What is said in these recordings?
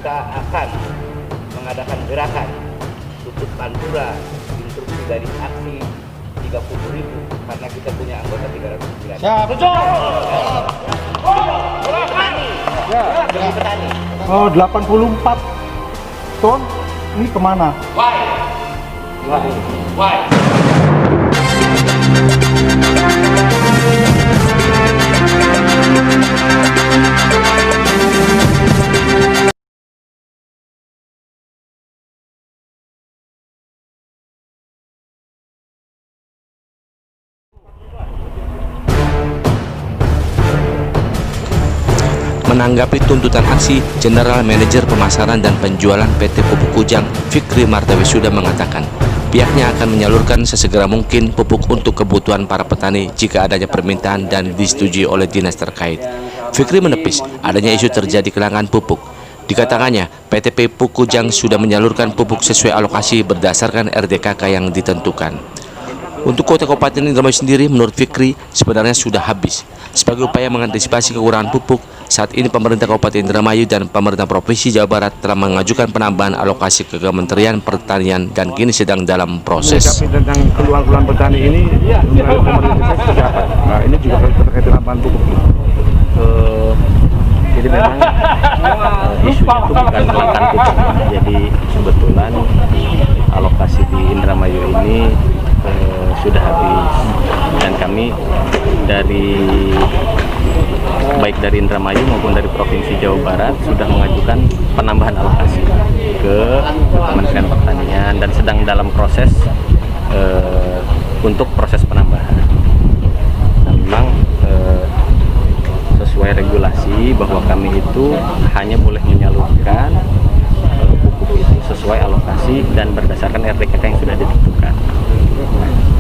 kita akan mengadakan gerakan tutup Pantura, instruksi dari aksi 30.000 karena kita punya anggota 309. Siap. Petani. Demi petani. Oh, 84 ton. Ini kemana? Why? Menanggapi tuntutan aksi, General Manager Pemasaran dan Penjualan PT Pupuk Kujang, Fikri Martawisuda mengatakan, pihaknya akan menyalurkan sesegera mungkin pupuk untuk kebutuhan para petani jika adanya permintaan dan disetujui oleh dinas terkait. Fikri menepis adanya isu terjadi kelangkaan pupuk. Dikatakannya, PT Pupuk Kujang sudah menyalurkan pupuk sesuai alokasi berdasarkan RDKK yang ditentukan. Untuk kota Kabupaten Indramayu sendiri, menurut Fikri, sebenarnya sudah habis. Sebagai upaya mengantisipasi kekurangan pupuk, saat ini pemerintah Kabupaten Indramayu dan pemerintah Provinsi Jawa Barat telah mengajukan penambahan alokasi ke Kementerian Pertanian dan kini sedang dalam proses. Tentang keluhan-keluhan petani ini, pemerintah seperti apa? Nah, ini juga terkait tambahan pupuk. Jadi memang isunya itu bukan kelangkaan pupuk. Jadi kebetulan alokasi di Indramayu ini sudah habis, dan kami baik dari Indramayu maupun dari Provinsi Jawa Barat sudah mengajukan penambahan alokasi ke Kementerian Pertanian dan sedang dalam proses untuk proses penambahan. Nah, memang sesuai regulasi bahwa kami itu hanya boleh menyalurkan pupuk itu sesuai alokasi dan berdasarkan RDKK yang sudah ditentukan.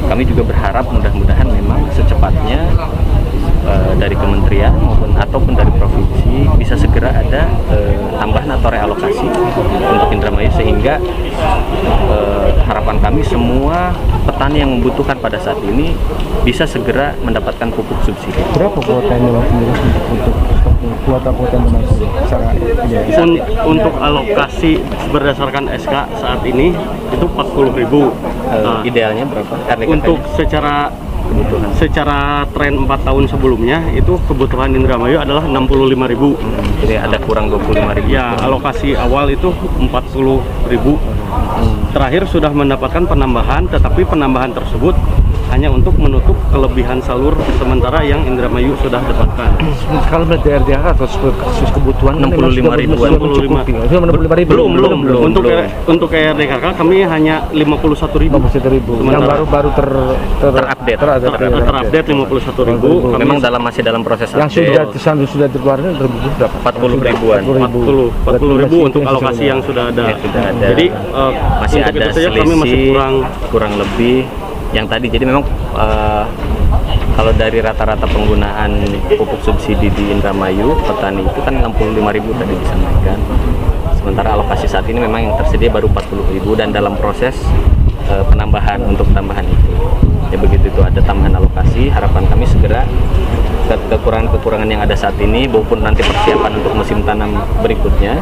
Kami juga berharap mudah-mudahan memang secepatnya dari kementerian ataupun dari provinsi bisa segera ada tambahan atau realokasi untuk Indramayu, sehingga harapan kami semua petani yang membutuhkan pada saat ini bisa segera mendapatkan pupuk subsidi. Berapa kuota ini untuk kuota untuk alokasi berdasarkan SK saat ini itu 40.000. Idealnya berapa? Untuk secara tren 4 tahun sebelumnya itu kebutuhan Indramayu adalah 65.000. Jadi ada kurang 25.000. Ya, alokasi awal itu 40.000. Terakhir sudah mendapatkan penambahan, tetapi penambahan tersebut hanya untuk menutup kelebihan salur sementara yang Indramayu sudah dapatkan. Kalau melihat RDKK atau kasus kebutuhan 65.000. Belum. Untuk RDKK kami hanya 51.000. Yang baru terupdate 51.000. Memang masih dalam proses update. Yang sudah dikeluarkan berapa? 40.000-an. 40.000 untuk alokasi yang sudah ada. Jadi masih ada selisih, kami masih kurang lebih yang tadi. Jadi memang kalau dari rata-rata penggunaan pupuk subsidi di Indramayu petani itu kan 65.000 tadi disampaikan. Sementara alokasi saat ini memang yang tersedia baru 40.000 dan dalam proses penambahan untuk tambahan itu. Ya begitu, itu ada tambahan alokasi, harapan kami segera kekurangan-kekurangan yang ada saat ini maupun nanti persiapan untuk musim tanam berikutnya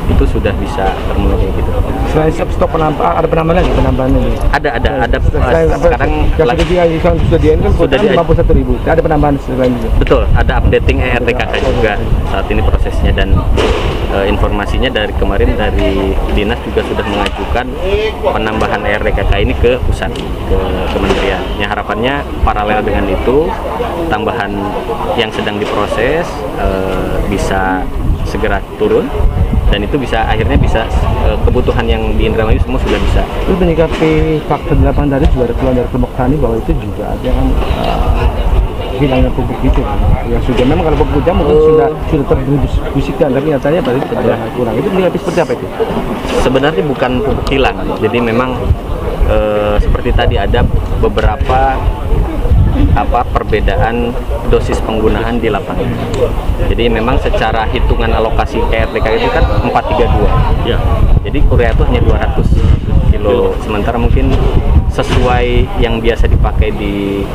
itu sudah bisa termenuhi gitu. Selain stok penambahan, ada penambahan lagi ini? Ada sekarang sudah 51.000. Ada penambahan selain itu. Betul, ada updating RDKK juga saat ini prosesnya, dan informasinya dari kemarin dari dinas juga sudah mengajukan penambahan RDKK ini ke pusat, ke kementerian. Ya, harapannya paralel dengan itu tambahan yang sedang diproses bisa segera turun, dan itu bisa akhirnya bisa kebutuhan yang di Indramayu semua sudah bisa. Itu menyikapi fakta 8 tadi juga ada keluhan dari kelompok tani bahwa itu juga ada yang hilangnya pupuk itu yang sudah memang kalau pupuk Kujang mungkin sudah terdistribusikan, tapi nyatanya tadi tidak kurang. Itu menyikapi seperti apa itu? Sebenarnya bukan pupuk hilang, jadi memang seperti tadi ada beberapa perbedaan dosis penggunaan di lapangan. Jadi memang secara hitungan alokasi KRDK itu kan 432. Ya. Jadi urea itu hanya 200 kilo. Sementara mungkin sesuai yang biasa dipakai di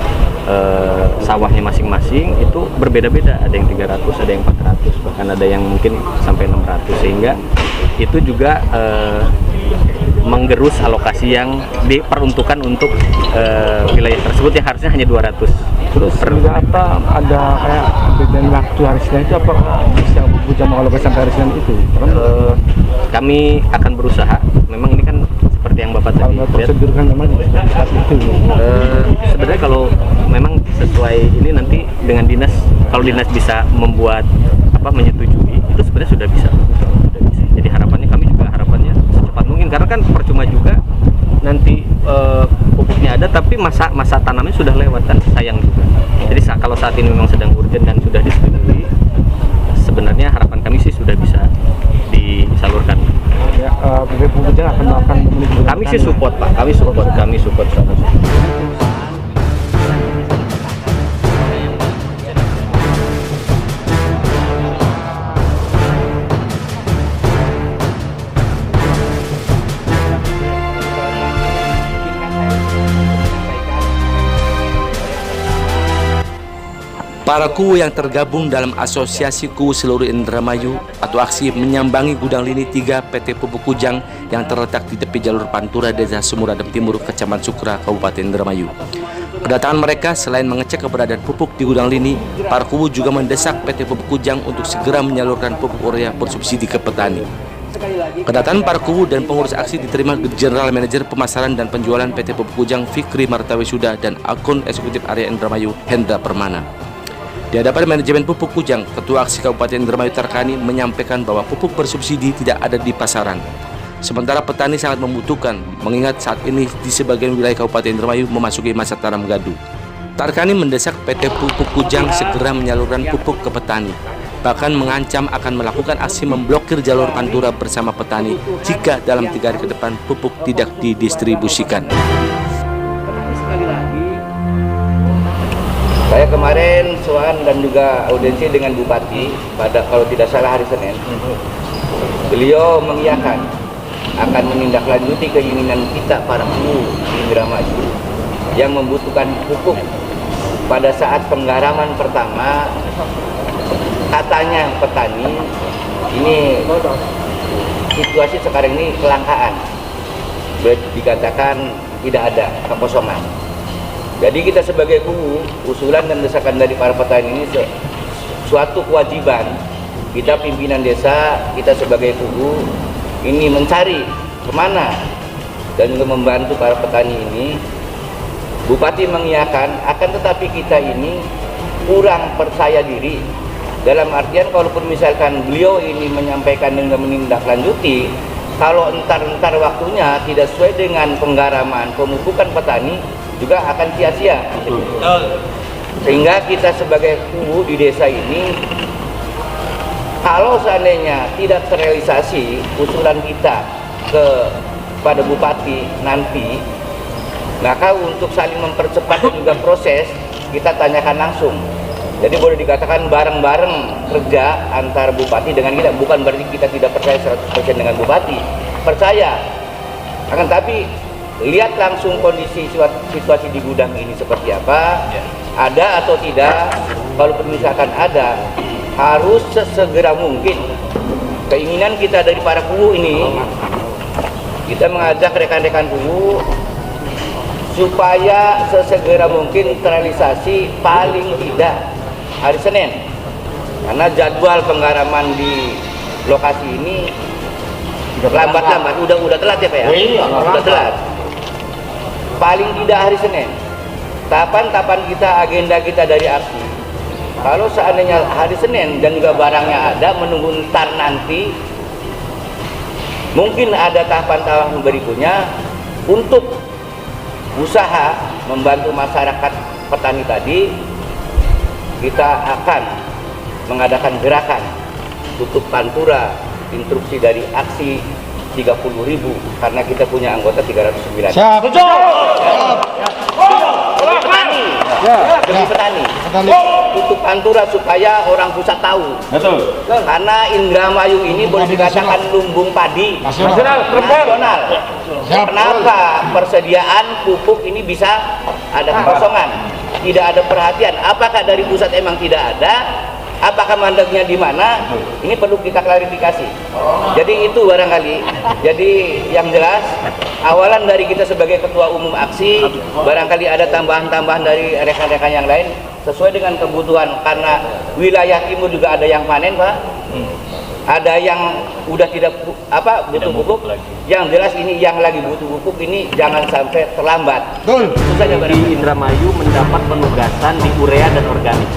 sawahnya masing-masing itu berbeda-beda. Ada yang 300, ada yang 400, bahkan ada yang mungkin sampai 600. Sehingga itu juga menggerus alokasi yang diperuntukkan untuk wilayah tersebut yang harusnya hanya 200. Terus juga apa ada kayak deadline waktu hari Senin itu apa bisa Kujang mengalokasikan sampai hari Senin itu? Kami akan berusaha. Memang ini kan seperti yang Bapak tadi lihat. Prosedur kan memang seperti itu. Sebenarnya kalau memang sesuai ini nanti dengan dinas, kalau dinas bisa membuat menyetujui itu sebenarnya sudah bisa. Jadi harapannya kami juga harapannya secepat mungkin, karena kan percuma juga nanti pupuknya ada tapi masa tanamnya sudah lewat, kan sayang juga. Jadi kalau saat ini memang sedang urgent dan sudah disetujui, sebenarnya harapan kami sih sudah bisa disalurkan. Ya, BP Kujang akan melakukan Kami sih support Pak, kami support. Para kuwu yang tergabung dalam Asosiasi Kuwu Seluruh Indramayu atau aksi menyambangi gudang lini 3 PT Pupuk Kujang yang terletak di tepi jalur Pantura, Desa Sumuradam Timur, Kecamatan Sukra, Kabupaten Indramayu. Kedatangan mereka selain mengecek keberadaan pupuk di gudang lini, para kuwu juga mendesak PT Pupuk Kujang untuk segera menyalurkan pupuk urea bersubsidi ke petani. Kedatangan para kuwu dan pengurus aksi diterima General Manager Pemasaran dan Penjualan PT Pupuk Kujang Fikri Martawisuda dan Akun Eksekutif Area Indramayu Hendra Permana. Di hadapan manajemen Pupuk Kujang, Ketua Aksi Kabupaten Indramayu Tarkani menyampaikan bahwa pupuk bersubsidi tidak ada di pasaran. Sementara petani sangat membutuhkan, mengingat saat ini di sebagian wilayah Kabupaten Indramayu memasuki masa tanam gadu. Tarkani mendesak PT Pupuk Kujang segera menyalurkan pupuk ke petani, bahkan mengancam akan melakukan aksi memblokir jalur Pantura bersama petani jika dalam 3 hari ke depan pupuk tidak didistribusikan. Saya kemarin soan dan juga audiensi dengan Bupati pada kalau tidak salah hari Senin. Beliau mengiyakan akan menindaklanjuti keinginan kita para kuwu di Indramayu yang membutuhkan pupuk pada saat penggaraman pertama. Katanya petani ini situasi sekarang ini kelangkaan, dikatakan tidak ada kekosongan. Jadi kita sebagai kuwu, usulan dan desakan dari para petani ini suatu kewajiban kita pimpinan desa, kita sebagai kuwu ini mencari kemana dan juga membantu para petani ini. Bupati mengiyakan, akan tetapi kita ini kurang percaya diri. Dalam artian kalaupun misalkan beliau ini menyampaikan dan menindaklanjuti, kalau entar waktunya tidak sesuai dengan penggaraman pemupukan petani, juga akan sia-sia. Sehingga kita sebagai kuwu di desa ini, kalau seandainya tidak terrealisasi usulan kita kepada Bupati nanti, maka untuk saling mempercepat dan juga proses, kita tanyakan langsung. Jadi boleh dikatakan bareng-bareng kerja antara Bupati dengan kita, bukan berarti kita tidak percaya 100% dengan Bupati. Percaya. Akan tapi lihat langsung kondisi situasi di gudang ini seperti apa, ada atau tidak. Kalau misalkan ada, harus sesegera mungkin. Keinginan kita dari para kuwu ini, kita mengajak rekan-rekan kuwu supaya sesegera mungkin terrealisasi paling tidak hari Senin, karena jadwal penggaraman di lokasi ini lambat-lambat, udah telat ya Pak ya? Udah telat. Paling tidak hari Senin. Tahapan kita, agenda kita dari aksi, kalau seandainya hari Senin dan juga barangnya ada, menunggu ntar nanti, mungkin ada tahapan-tahapan berikutnya untuk usaha membantu masyarakat petani tadi. Kita akan mengadakan gerakan tutup Pantura, instruksi dari aksi 30.000, karena kita punya anggota 309. Siap. Demi petani. Tutup Pantura supaya orang pusat tahu. Betul. Karena Indramayu ini boleh dikatakan lumbung padi nasional. Kenapa persediaan pupuk ini bisa ada kekosongan? Tidak ada perhatian. Apakah dari pusat emang tidak ada, apakah mandeknya di mana? Ini perlu kita klarifikasi. Jadi itu barangkali. Jadi yang jelas awalan dari kita sebagai ketua umum aksi, barangkali ada tambahan-tambahan dari rekan-rekan yang lain sesuai dengan kebutuhan, karena wilayah timur juga ada yang panen, Pak. Ada yang udah tidak butuh pupuk. Yang jelas ini yang lagi butuh pupuk ini jangan sampai terlambat. Betul. Itu saja Di barangkali. Indramayu mendapat penugasan di urea dan organik.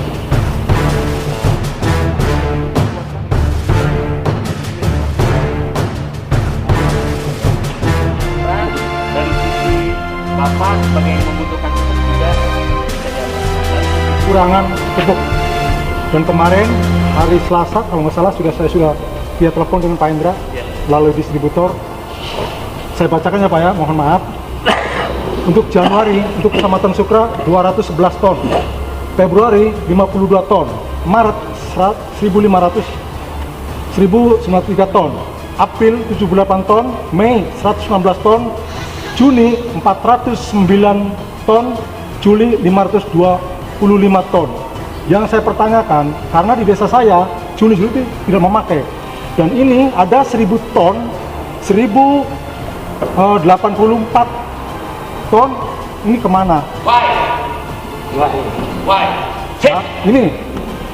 Dari sisi Bapak sebagai yang membutuhkan pupuk juga bisa diamankan. Kurangan pupuk. Dan kemarin hari Selasa kalau nggak salah saya sudah via telepon dengan Pak Indra melalui distributor. Saya bacakan ya Pak ya, mohon maaf. Untuk Januari untuk Kecamatan Sukra 211 ton, Februari 52 ton, Maret 1093 ton, April 78 ton, Mei 119 ton, Juni 409 ton, Juli 525 ton. Yang saya pertanyakan, karena di desa saya Juni Juli tidak memakai, dan ini ada 1000 ton, 1084 ton, ini kemana? Why? Nah, ini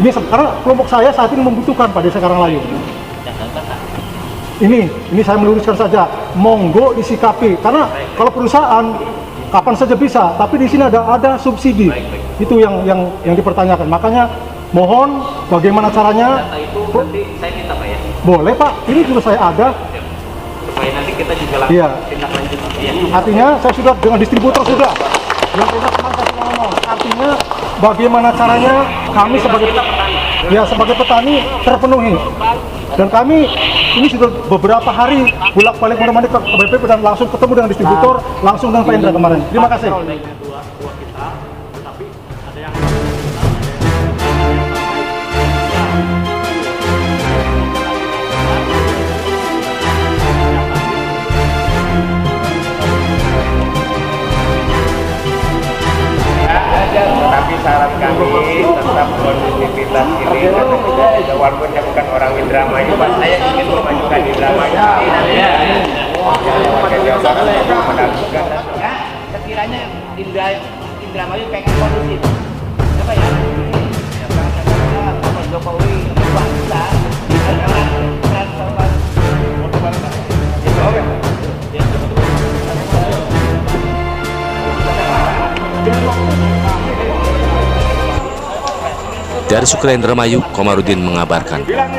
karena kelompok saya saat ini membutuhkan Pak Desa Karanglayu. Ini saya meluruskan saja, monggo disikapi, karena kalau perusahaan kapan saja bisa, tapi di sini ada subsidi. Itu yang dipertanyakan. Makanya mohon bagaimana caranya? Data itu nanti saya minta Pak ya, Boleh Pak, ini juga saya ada. supaya nanti kita juga langsung Iya. tindak lanjut. Iya. Artinya saya sudah dengan distributor sudah. Yang tidak teman saya sudah ngomong. Artinya bagaimana caranya kami sebagai petani terpenuhi. Dan kami ini sudah beberapa hari bolak-balik menemani ke BPP dan langsung ketemu dengan distributor, langsung dengan Pak Indra kemarin. Terima kasih. Tapi saran kami tetap kondisivitas ini, karena walaupun saya bukan orang Indramayu, Pak, saya ingin memajukan Indramayu. Sekiranya Indramayu pengen kondusif, apa ya? Pak Jokowi bangsa transformasi. Dari Sukra Indramayu, Komarudin mengabarkan. Bilang.